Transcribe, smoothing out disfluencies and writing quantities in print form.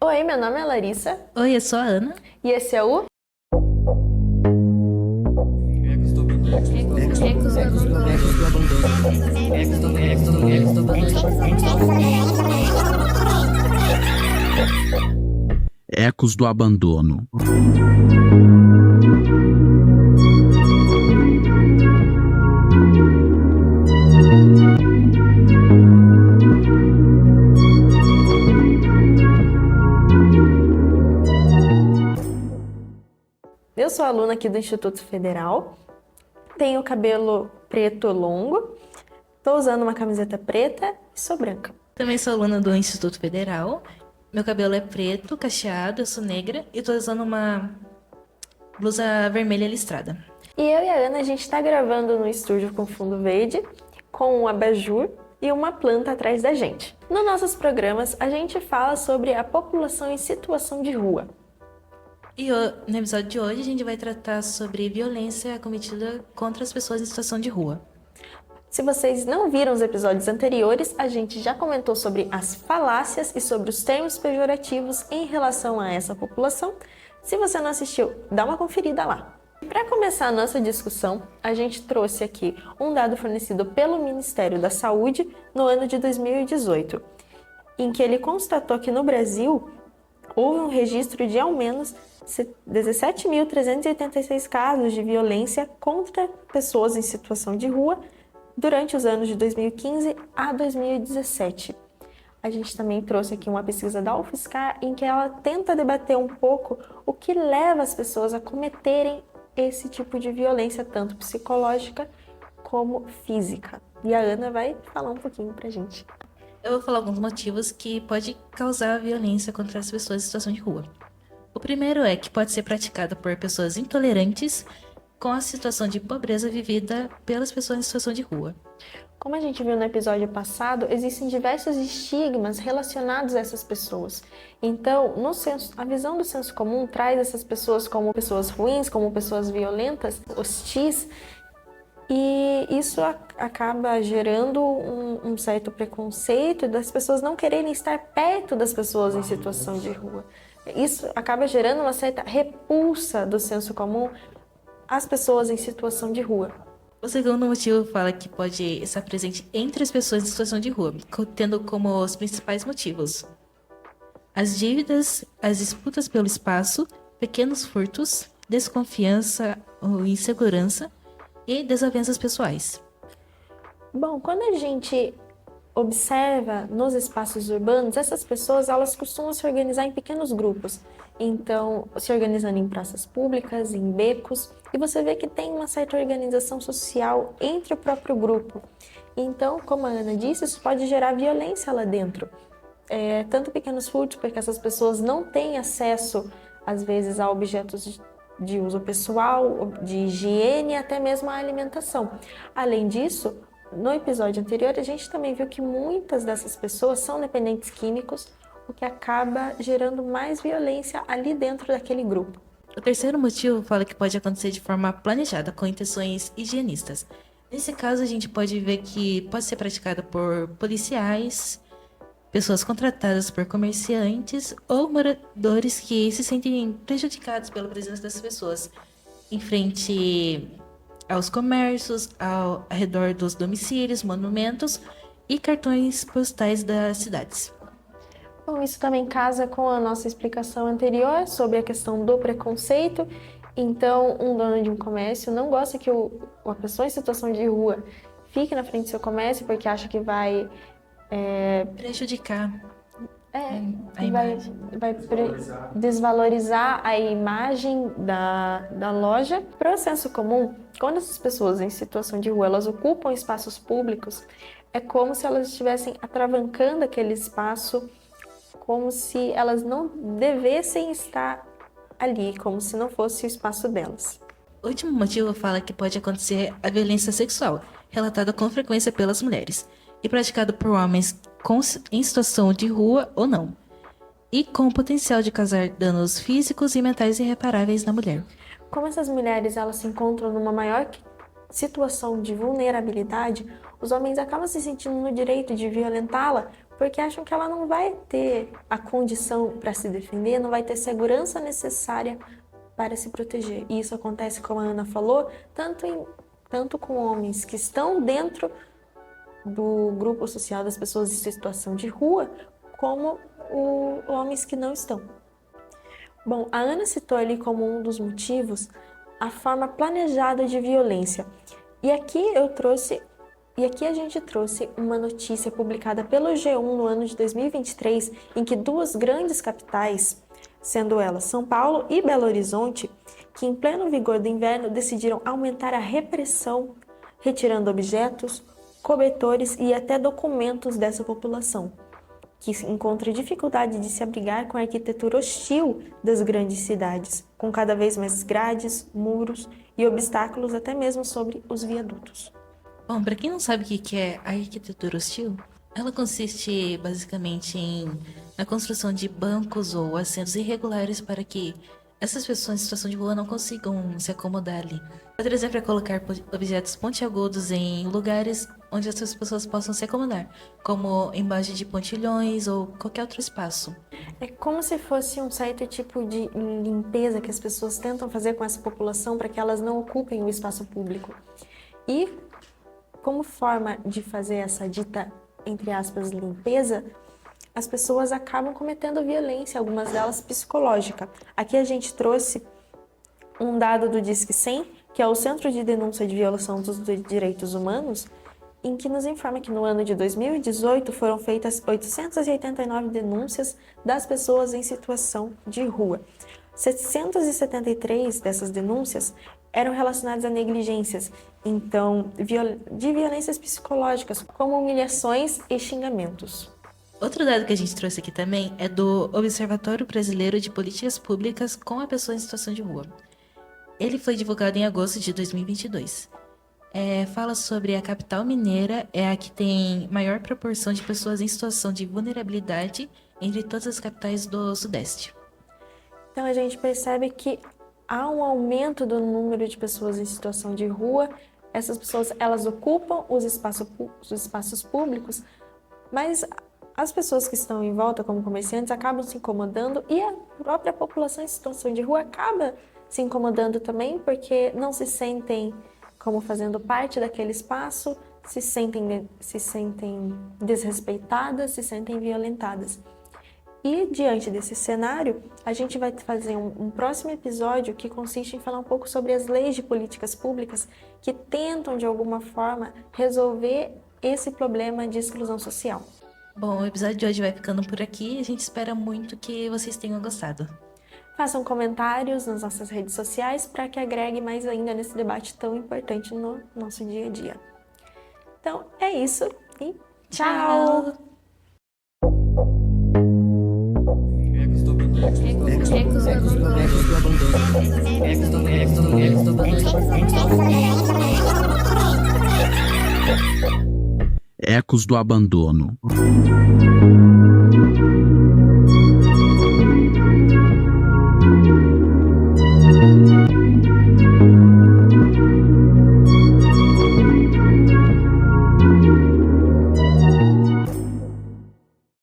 Oi, meu nome é Larissa Oi, eu sou a Ana. e esse é o Ecos do Abandono. Eu sou aluna aqui do Instituto Federal, tenho cabelo preto longo, tô usando uma camiseta preta e sou branca. Também sou aluna do Instituto Federal. Meu cabelo é preto, cacheado, eu sou negra e tô usando uma blusa vermelha listrada. E eu e a Ana, a gente tá gravando no estúdio com fundo verde, com um abajur e uma planta atrás da gente. Nos nossos programas, a gente fala sobre a população em situação de rua. E no episódio de hoje a gente vai tratar sobre violência cometida contra as pessoas em situação de rua. Se vocês não viram os episódios anteriores, a gente já comentou sobre as falácias e sobre os termos pejorativos em relação a essa população. Se você não assistiu, dá uma conferida lá. Para começar a nossa discussão, a gente trouxe aqui um dado fornecido pelo Ministério da Saúde no ano de 2018, em que ele constatou que no Brasil houve um registro de ao menos 17.386 casos de violência contra pessoas em situação de rua durante os anos de 2015 a 2017. A gente também trouxe aqui uma pesquisa da UFSCar em que ela tenta debater um pouco o que leva as pessoas a cometerem esse tipo de violência, tanto psicológica como física. E a Ana vai falar um pouquinho pra gente. Eu vou falar alguns motivos que pode causar violência contra as pessoas em situação de rua. O primeiro é que pode ser praticada por pessoas intolerantes com a situação de pobreza vivida pelas pessoas em situação de rua. Como a gente viu no episódio passado, existem diversos estigmas relacionados a essas pessoas. Então, a visão do senso comum traz essas pessoas como pessoas ruins, como pessoas violentas, hostis, e isso acaba gerando um certo preconceito das pessoas não quererem estar perto das pessoas em situação de rua. Isso acaba gerando uma certa repulsa do senso comum às pessoas em situação de rua. O segundo motivo fala que pode estar presente entre as pessoas em situação de rua, tendo como os principais motivos as dívidas, as disputas pelo espaço, pequenos furtos, desconfiança ou insegurança e desavenças pessoais. Bom, quando a gente observa nos espaços urbanos, essas pessoas elas costumam se organizar em pequenos grupos. Então, se organizando em praças públicas, em becos, e você vê que tem uma certa organização social entre o próprio grupo. Então, como a Ana disse, isso pode gerar violência lá dentro. Tanto pequenos furtos, porque essas pessoas não têm acesso, às vezes, a objetos de uso pessoal, de higiene, até mesmo a alimentação. Além disso, no episódio anterior, a gente também viu que muitas dessas pessoas são dependentes químicos, o que acaba gerando mais violência ali dentro daquele grupo. O terceiro motivo fala que pode acontecer de forma planejada, com intenções higienistas. Nesse caso, a gente pode ver que pode ser praticada por policiais, pessoas contratadas por comerciantes ou moradores que se sentem prejudicados pela presença dessas pessoas em frente aos comércios, ao redor dos domicílios, monumentos e cartões postais das cidades. Bom, isso também casa com a nossa explicação anterior sobre a questão do preconceito. Então, um dono de um comércio não gosta que a pessoa em situação de rua fique na frente do seu comércio porque acha que vai Prejudicar a vai imagem. desvalorizar a imagem da loja. Para o senso comum, quando essas pessoas em situação de rua elas ocupam espaços públicos, é como se elas estivessem atravancando aquele espaço, como se elas não devessem estar ali, como se não fosse o espaço delas. O último motivo fala que pode acontecer a violência sexual, relatada com frequência pelas mulheres, e praticada por homens em situação de rua ou não, e com o potencial de causar danos físicos e mentais irreparáveis na mulher. Como essas mulheres elas se encontram numa maior situação de vulnerabilidade, os homens acabam se sentindo no direito de violentá-la porque acham que ela não vai ter a condição para se defender, não vai ter segurança necessária para se proteger. E isso acontece, como a Ana falou, tanto com homens que estão dentro do grupo social das pessoas em situação de rua, como homens que não estão. Bom, a Ana citou ali como um dos motivos a forma planejada de violência. E aqui a gente trouxe uma notícia publicada pelo G1 no ano de 2023, em que duas grandes capitais, sendo elas São Paulo e Belo Horizonte, que em pleno vigor do inverno decidiram aumentar a repressão, retirando objetos, cobertores e até documentos dessa população, que encontra dificuldade de se abrigar com a arquitetura hostil das grandes cidades, com cada vez mais grades, muros e obstáculos até mesmo sobre os viadutos. Bom, para quem não sabe o que é a arquitetura hostil, ela consiste basicamente na construção de bancos ou assentos irregulares para que essas pessoas em situação de rua não consigam se acomodar ali. Outro exemplo é colocar objetos pontiagudos em lugares onde essas pessoas possam se acomodar, como embaixo de pontilhões ou qualquer outro espaço. É como se fosse um certo tipo de limpeza que as pessoas tentam fazer com essa população para que elas não ocupem o espaço público. E como forma de fazer essa dita, entre aspas, limpeza, as pessoas acabam cometendo violência, algumas delas psicológica. Aqui a gente trouxe um dado do Disque 100, que é o Centro de Denúncia de Violação dos Direitos Humanos, em que nos informa que no ano de 2018 foram feitas 889 denúncias das pessoas em situação de rua. 773 dessas denúncias eram relacionadas a negligências, então de violências psicológicas, como humilhações e xingamentos. Outro dado que a gente trouxe aqui também é do Observatório Brasileiro de Políticas Públicas com a Pessoa em Situação de Rua. Ele foi divulgado em agosto de 2022. Fala sobre a capital mineira, é a que tem maior proporção de pessoas em situação de vulnerabilidade entre todas as capitais do Sudeste. Então a gente percebe que há um aumento do número de pessoas em situação de rua. Essas pessoas, elas ocupam os espaços públicos, mas as pessoas que estão em volta, como comerciantes, acabam se incomodando e a própria população em situação de rua acaba se incomodando também, porque não se sentem como fazendo parte daquele espaço, se sentem desrespeitadas, se sentem violentadas. E diante desse cenário, a gente vai fazer um próximo episódio que consiste em falar um pouco sobre as leis de políticas públicas que tentam, de alguma forma, resolver esse problema de exclusão social. Bom, o episódio de hoje vai ficando por aqui. A gente espera muito que vocês tenham gostado. Façam comentários nas nossas redes sociais para que agregue mais ainda nesse debate tão importante no nosso dia a dia. Então, é isso e tchau! Ecos do Abandono.